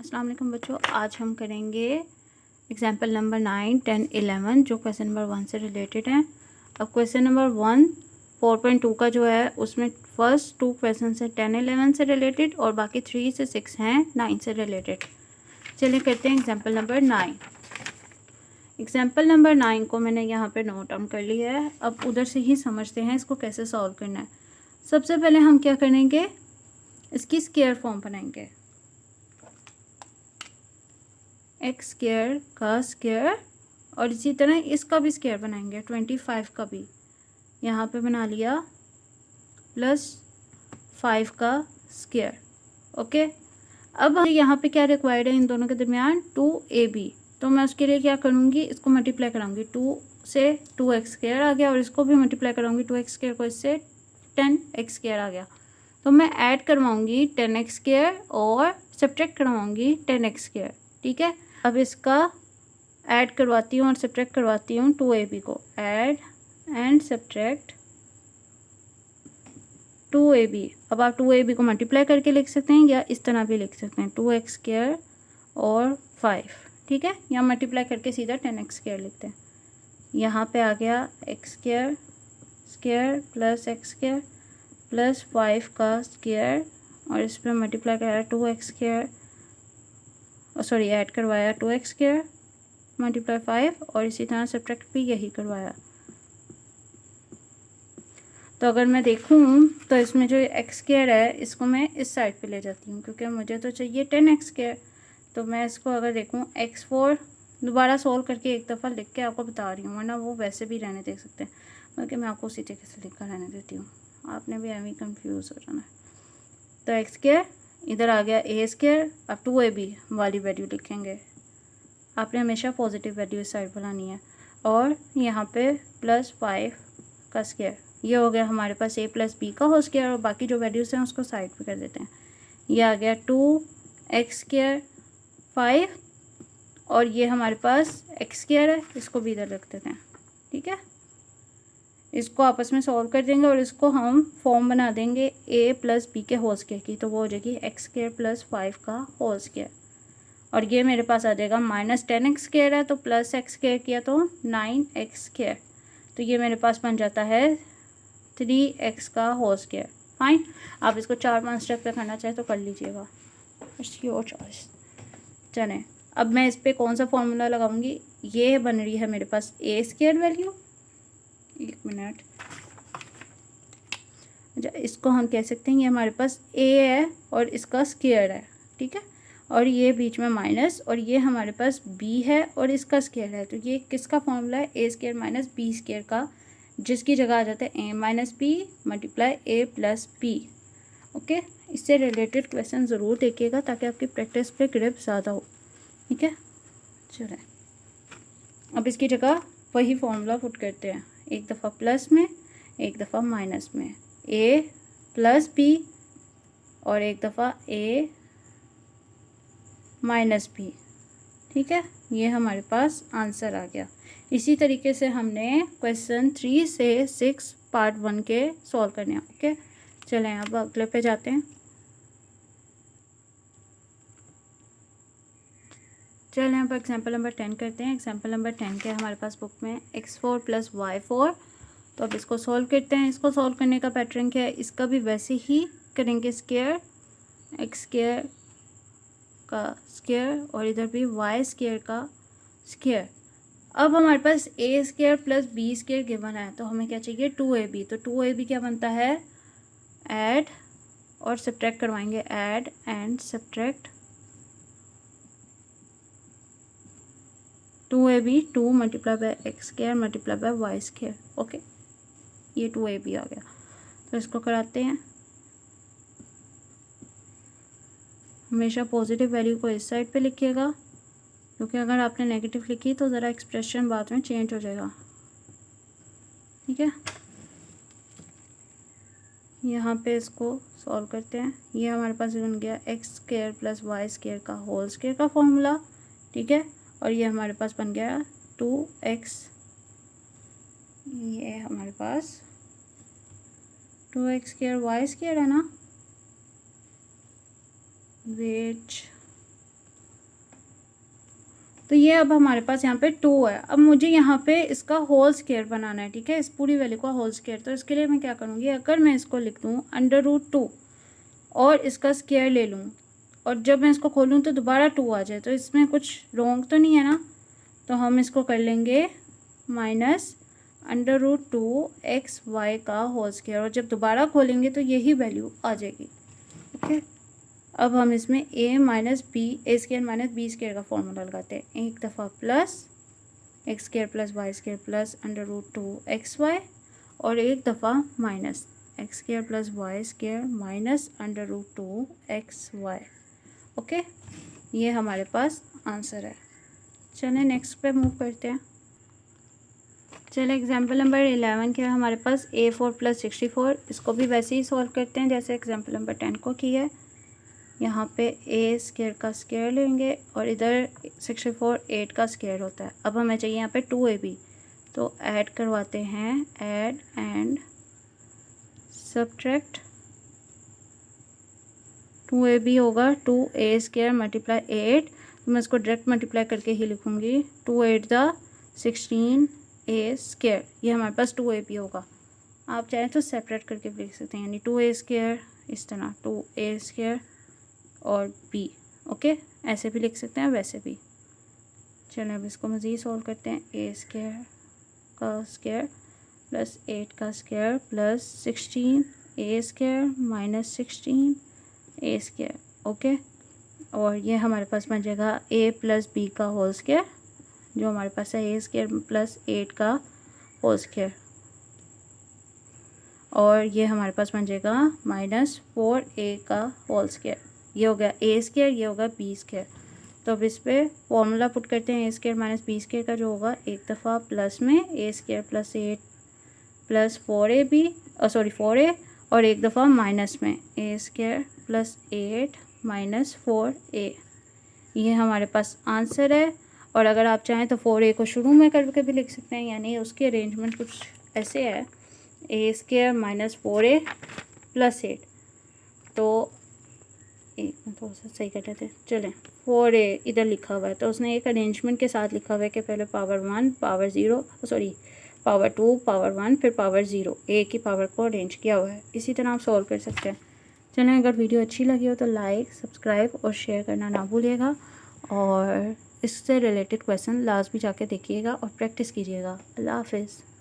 अस्सलाम वालेकुम बच्चों, आज हम करेंगे एग्जाम्पल नंबर 9, 10, 11 जो क्वेश्चन नंबर 1 से रिलेटेड हैं। अब क्वेश्चन नंबर 1 4.2 का जो है उसमें फर्स्ट 2 क्वेश्चन है 10, 11 से रिलेटेड और बाकी 3 से 6 हैं 9 से रिलेटेड। चलिए करते हैं एग्जाम्पल नंबर 9। एग्जाम्पल नंबर 9 को मैंने यहाँ पे नोट डाउन कर लिया है। अब उधर से ही समझते हैं इसको कैसे सॉल्व करना है। सबसे पहले हम क्या करेंगे, इसकी स्क्वायर फॉर्म बनाएंगे। एक्स स्क्वायर का स्क्वायर और इसी तरह इसका भी स्क्वायर बनाएंगे 25 का भी यहाँ पे बना लिया प्लस 5 का स्क्वायर। ओके, अब यहाँ पे क्या रिक्वायर्ड है इन दोनों के दरमियान 2ab, तो मैं उसके लिए क्या करूँगी, इसको मल्टीप्लाई कराऊंगी। 2 से 2x स्क्वायर आ गया और इसको भी मल्टीप्लाई कराऊंगी 2x स्क्वायर को, इससे 10x स्क्वायर आ गया। तो मैं ऐड करवाऊंगी 10x स्क्वायर और सब्ट्रैक्ट करवाऊंगी 10x स्क्वायर। ठीक है, अब इसका ऐड करवाती हूँ और सब्ट्रैक्ट करवाती हूँ 2ab को। Add and subtract 2ab। अब आप 2ab को मल्टीप्लाई करके लिख सकते हैं या इस तरह भी लिख सकते हैं 2x स्क्वायर और 5। ठीक है, या मल्टीप्लाई करके सीधा 10x स्क्वायर लिखते हैं। यहाँ पे आ गया x square square plus x square plus 5 का स्क्वायर और इस पर मल्टीप्लाई कराया 2x स्क्वायर, सॉरी ऐड करवाया 2x स्क्वायर मल्टीप्लाई 5 और इसी तरह सब्ट्रैक्ट भी यही करवाया। तो अगर मैं देखूँ तो इसमें जो x स्क्वायर है इसको मैं इस साइड पे ले जाती हूँ क्योंकि मुझे तो चाहिए 10x स्क्वायर। तो मैं इसको अगर देखूँ x4 दोबारा सोल्व करके एक दफ़ा लिख के आपको बता रही हूँ, वरना वो वैसे भी रहने दे सकते हैं, बल्कि मैं आपको उसी तरीके से लिख कर रहने देती हूँ, आपने भी एवं कंफ्यूज हो जाना है। तो x स्क्वायर इधर आ गया a स्क्वायर। अब 2ab वाली वैल्यू लिखेंगे, आपने हमेशा पॉजिटिव वैल्यू इस साइड बनानी है और यहाँ पे प्लस 5 का स्क्वायर। ये हो गया हमारे पास a प्लस b का होल स्क्वायर और बाकी जो वैल्यूज़ हैं उसको साइड पे कर देते हैं। ये आ गया 2x स्क्वायर 5 और ये हमारे पास x स्क्वायर है, इसको भी इधर रख देते हैं। ठीक है, इसको आपस में सॉल्व कर देंगे और इसको हम फॉर्म बना देंगे a प्लस बी के होल स्क्वायर की, तो वो हो जाएगी x स्क्वायर प्लस 5 का होल स्क्वायर। और ये मेरे पास आ जाएगा माइनस 10x स्क्वायर है तो प्लस x स्क्वायर किया तो 9x स्क्वायर, तो ये मेरे पास बन जाता है 3x का होल स्क्वायर। फाइन, आप इसको 4-5 स्टेप पे करना चाहे तो कर लीजिएगा, इट्स योर चॉइस। चलें, अब मैं इस पर कौन सा फॉर्मूला लगाऊंगी, ये बन रही है मेरे पास a स्क्वायर वैल्यू, एक मिनट, अच्छा इसको हम कह सकते हैं ये हमारे पास a है और इसका स्क्वायर है। ठीक है, और ये बीच में माइनस और ये हमारे पास b है और इसका स्क्वायर है, तो ये किसका फॉर्मूला है, a square minus b square का, जिसकी जगह आ जाता है a minus b multiply a plus b। Okay, इससे रिलेटेड क्वेश्चन ज़रूर देखिएगा ताकि आपकी प्रैक्टिस पे ग्रिप ज़्यादा हो। ठीक है, चलें अब इसकी जगह वही फॉर्मूला पुट करते हैं, एक दफ़ा प्लस में एक दफ़ा माइनस में, a प्लस b और एक दफ़ा a माइनस b। ठीक है, ये हमारे पास आंसर आ गया। इसी तरीके से हमने क्वेश्चन 3 से 6 पार्ट 1 के सॉल्व करने हैं। ओके, चलें अब अगले पे जाते हैं। चलें अब एग्जाम्पल नंबर 10 करते हैं। एग्जाम्पल नंबर 10 के हमारे पास बुक में x4 प्लस y4, तो अब इसको सॉल्व करते हैं। इसको सॉल्व करने का पैटर्न क्या है, इसका भी वैसे ही करेंगे, स्क्वायर x स्क्वायर का स्क्वायर और इधर भी y स्क्वायर का स्क्वायर। अब हमारे पास a square plus b square given है, तो हमें क्या चाहिए 2ab। तो 2ab क्या बनता है, ऐड और सब्ट्रैक्ट करवाएंगे, add and subtract 2ab 2 multiply by X square multiply by Y square. Okay, ये 2ab आ गया, तो इसको कराते हैं। हमेशा पॉजिटिव वैल्यू को इस साइड पे लिखिएगा क्योंकि अगर आपने नेगेटिव लिखी तो ज़रा एक्सप्रेशन बाद में चेंज हो जाएगा। ठीक है, यहाँ पे इसको सॉल्व करते हैं। ये हमारे पास बन गया X square plus Y square का होल स्क्वायर का फॉर्मूला। ठीक है, और ये हमारे पास बन गया 2x, ये हमारे पास 2x स्क्वायर वाई स्क्वायर है ना, विच तो ये अब हमारे पास यहाँ पे 2 है। अब मुझे यहाँ पे इसका होल स्क्वायर बनाना है, ठीक है, इस पूरी वैल्यू का होल स्क्वायर। तो इसके लिए मैं क्या करूँगी, अगर मैं इसको लिख दूँ √2 और इसका स्क्वायर ले लूँ और जब मैं इसको खोलूँ तो दोबारा 2 आ जाए, तो इसमें कुछ रॉन्ग तो नहीं है ना। तो हम इसको कर लेंगे -√2xy का होल स्क्वायर, और जब दोबारा खोलेंगे तो यही वैल्यू आ जाएगी। ओके, अब हम इसमें a स्क्वायर b स्क्वायर का फॉर्मूला लगाते हैं। एक दफ़ा plus x square plus y square plus √2xy और एक दफ़ा minus x square plus y square minus √2xy। Okay, ये हमारे पास आंसर है। चलें नेक्स्ट पे मूव करते हैं। चलिए एग्जाम्पल नंबर 11 के हमारे पास a4 + 64, इसको भी वैसे ही सॉल्व करते हैं जैसे एग्जाम्पल नंबर 10 को किया है। यहाँ पे a स्क्वायर का स्क्वायर लेंगे और इधर 64 8 का स्क्वायर होता है। अब हमें चाहिए यहाँ पे 2ab, तो ऐड करवाते हैं, ऐड एंड सब्ट्रैक्ट। 2ab होगा 2a स्क्वायर मल्टीप्लाई 8, तो मैं इसको डायरेक्ट मल्टीप्लाई करके ही लिखूँगी। 2 8 द 16a स्क्वायर, ये हमारे पास 2ab होगा। आप चाहें तो सेपरेट करके भी लिख सकते हैं, यानी 2a स्क्वायर इस तरह 2a स्क्वायर और b। ओके, ऐसे भी लिख सकते हैं, वैसे भी। चलें अब इसको मज़ीद सॉल्व करते हैं। a स्क्वायर का स्क्वायर प्लस 8 का square plus 16a square minus 16a square. Okay, और ये हमारे पास बन जाएगा a + b का होल स्क्वायर, जो हमारे पास है a स्क्वायर प्लस 8 का होल स्क्वायर, और ये हमारे पास बन जाएगा -4a का होल स्क्वायर। ये हो गया a स्क्वायर, ये होगा b स्क्वायर। तो अब इस पर फॉर्मूला पुट करते हैं। a square minus b square का जो होगा, एक दफ़ा प्लस में a square plus 8 plus 4a और एक दफ़ा माइनस में a square plus 8 minus 4a। ये हमारे पास आंसर है। और अगर आप चाहें तो 4a को शुरू में करके भी लिख सकते हैं, यानी उसकी अरेंजमेंट कुछ ऐसे है, a square minus 4a plus 8। तो एक में थोड़ा सा सही कर लेते हैं। चलें, 4a इधर लिखा हुआ है, तो उसने एक अरेंजमेंट के साथ लिखा हुआ है कि पहले पावर 1 पावर 2 पावर 1 फिर पावर 0, a की पावर को अरेंज किया हुआ है। इसी तरह आप सॉल्व कर सकते हैं। चलें, अगर वीडियो अच्छी लगी हो तो लाइक, सब्सक्राइब और शेयर करना ना भूलिएगा, और इससे रिलेटेड क्वेश्चन लास्ट भी जाके देखिएगा और प्रैक्टिस कीजिएगा। अल्लाह हाफिज़।